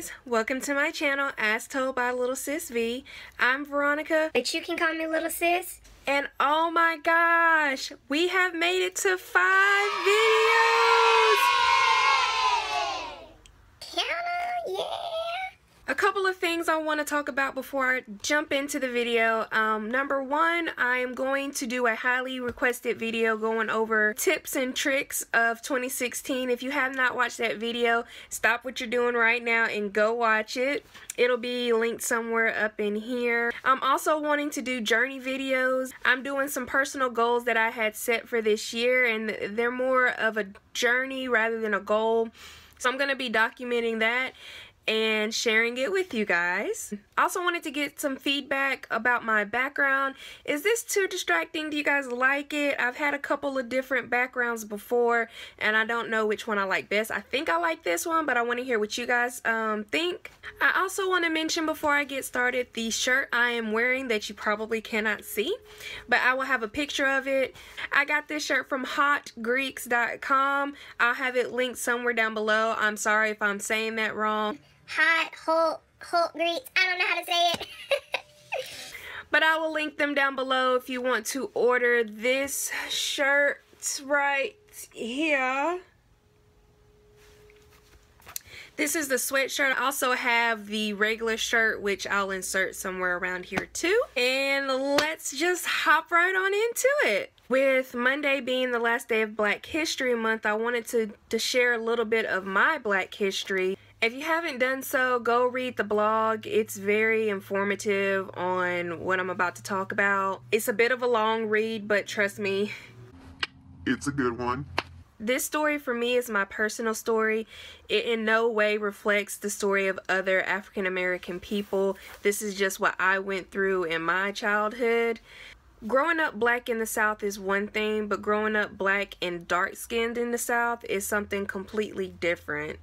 guys, welcome to my channel as told by Little Sis V. I'm Veronica, but you can call me Little Sis. And oh my gosh, we have made it to 5 videos. Counter, yeah. A couple of things I want to talk about before I jump into the video. Number one, I am going to do a highly requested video going over tips and tricks of 2016. If you have not watched that video, stop what you're doing right now and go watch it. It'll be linked somewhere up in here. I'm also wanting to do journey videos. I'm doing some personal goals that I had set for this year, and they're more of a journey rather than a goal. So I'm going to be documenting that and sharing it with you guys. Also wanted to get some feedback about my background. Is this too distracting? Do you guys like it? I've had a couple of different backgrounds before and I don't know which one I like best. I think I like this one, but I want to hear what you guys think. I also want to mention before I get started the shirt I am wearing that you probably cannot see, but I will have a picture of it. I got this shirt from hotgreeks.com. I'll have it linked somewhere down below. I'm sorry if I'm saying that wrong. Hot Greeks. I don't know how to say it. But I will link them down below if you want to order this shirt right here. This is the sweatshirt. I also have the regular shirt, which I'll insert somewhere around here too. And let's just hop right on into it. With Monday being the last day of Black History Month, I wanted to share a little bit of my Black history. If you haven't done so, go read the blog. It's very informative on what I'm about to talk about. It's a bit of a long read, but trust me, it's a good one. This story for me is my personal story. It in no way reflects the story of other African American people. This is just what I went through in my childhood. Growing up black in the South is one thing, but growing up black and dark-skinned in the South is something completely different.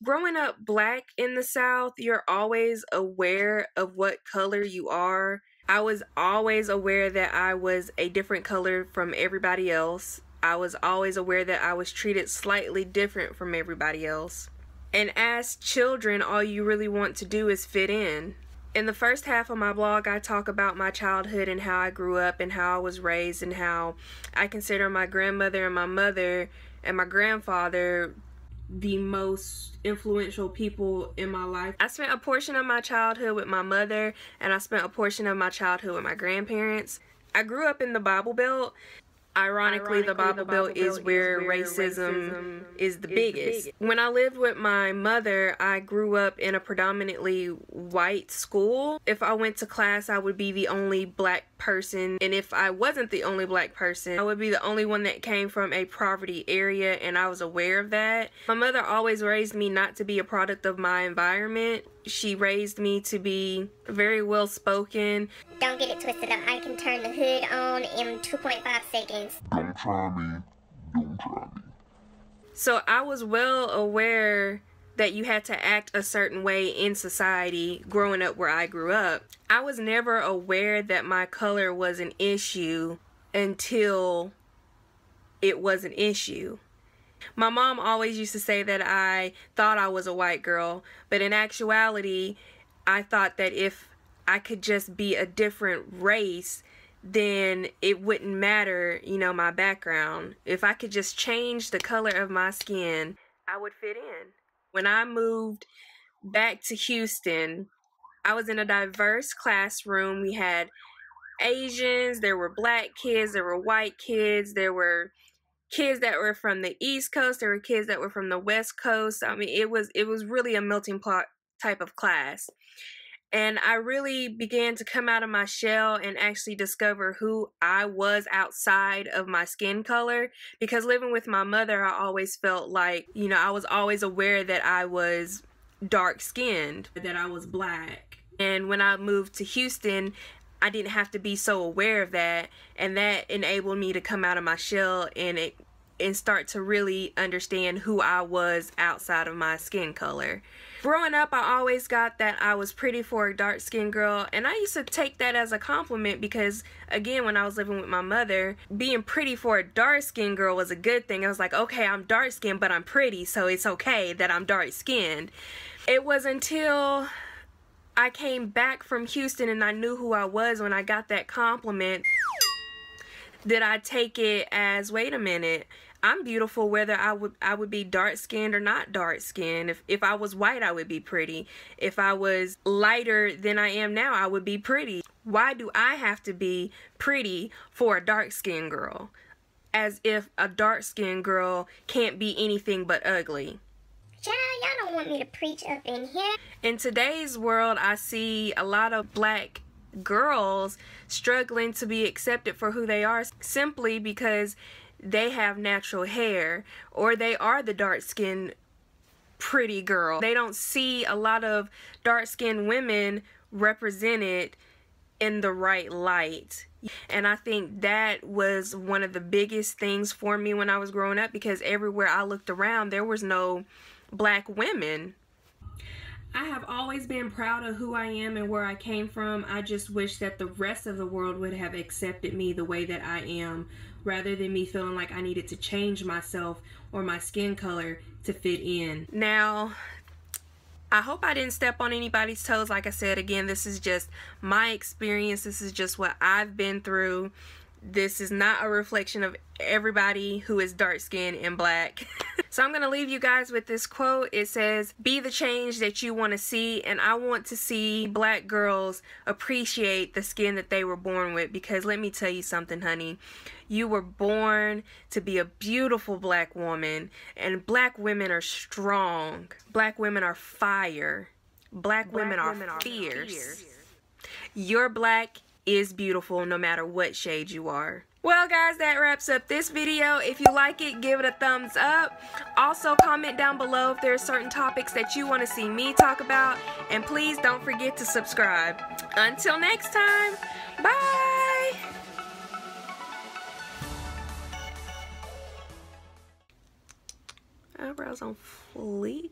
Growing up black in the South, you're always aware of what color you are. I was always aware that I was a different color from everybody else. I was always aware that I was treated slightly different from everybody else. And as children, all you really want to do is fit in. In the first half of my blog, I talk about my childhood and how I grew up and how I was raised and how I consider my grandmother and my mother and my grandfather the most influential people in my life. I spent a portion of my childhood with my mother, and I spent a portion of my childhood with my grandparents. I grew up in the Bible Belt. Ironically, the Bible Belt is where racism is the biggest. When I lived with my mother, I grew up in a predominantly white school. If I went to class, I would be the only black person, and if I wasn't the only black person, I would be the only one that came from a poverty area, and I was aware of that. My mother always raised me not to be a product of my environment. She raised me to be very well spoken. Don't get it twisted up. I can turn the hood on in 2.5 seconds. Don't try me. Don't try me. So I was well aware that you had to act a certain way in society growing up where I grew up. I was never aware that my color was an issue until it was an issue. My mom always used to say that I thought I was a white girl, but in actuality, I thought that if I could just be a different race, then it wouldn't matter, you know, my background. If I could just change the color of my skin, I would fit in. When I moved back to Houston, I was in a diverse classroom. We had Asians, there were black kids, there were white kids, there were kids that were from the East Coast, there were kids that were from the West Coast. I mean, it was really a melting pot type of class. And I really began to come out of my shell and actually discover who I was outside of my skin color. Because living with my mother, I always felt like, you know, I was always aware that I was dark-skinned, that I was black. And when I moved to Houston, I didn't have to be so aware of that, and that enabled me to come out of my shell and and start to really understand who I was outside of my skin color. Growing up, I always got that I was pretty for a dark-skinned girl, and I used to take that as a compliment because, again, when I was living with my mother, being pretty for a dark-skinned girl was a good thing. I was like, okay, I'm dark-skinned, but I'm pretty, so it's okay that I'm dark-skinned. It was until I came back from Houston and I knew who I was when I got that compliment that I take it as, wait a minute, I'm beautiful whether I would be dark-skinned or not dark-skinned. If I was white, I would be pretty. If I was lighter than I am now, I would be pretty. Why do I have to be pretty for a dark-skinned girl? As if a dark-skinned girl can't be anything but ugly. Child, y'all don't want me to preach up in here. In today's world, I see a lot of black girls struggling to be accepted for who they are simply because they have natural hair or they are the dark-skinned pretty girl. They don't see a lot of dark-skinned women represented in the right light. And I think that was one of the biggest things for me when I was growing up, because everywhere I looked around there was no black women. I have always been proud of who I am and where I came from. I just wish that the rest of the world would have accepted me the way that I am, rather than me feeling like I needed to change myself or my skin color to fit in. Now, I hope I didn't step on anybody's toes. Like I said, again, this is just my experience. This is just what I've been through. This is not a reflection of everybody who is dark-skinned and black. So I'm going to leave you guys with this quote. It says, "Be the change that you want to see." And I want to see black girls appreciate the skin that they were born with, because let me tell you something, honey. You were born to be a beautiful black woman, and black women are strong. Black women are fire. Black women are fierce. You're black is beautiful no matter what shade you are. Well guys, that wraps up this video. If you like it, give it a thumbs up. Also comment down below if there are certain topics that you want to see me talk about, and please don't forget to subscribe. Until next time, bye. Eyebrows on fleek.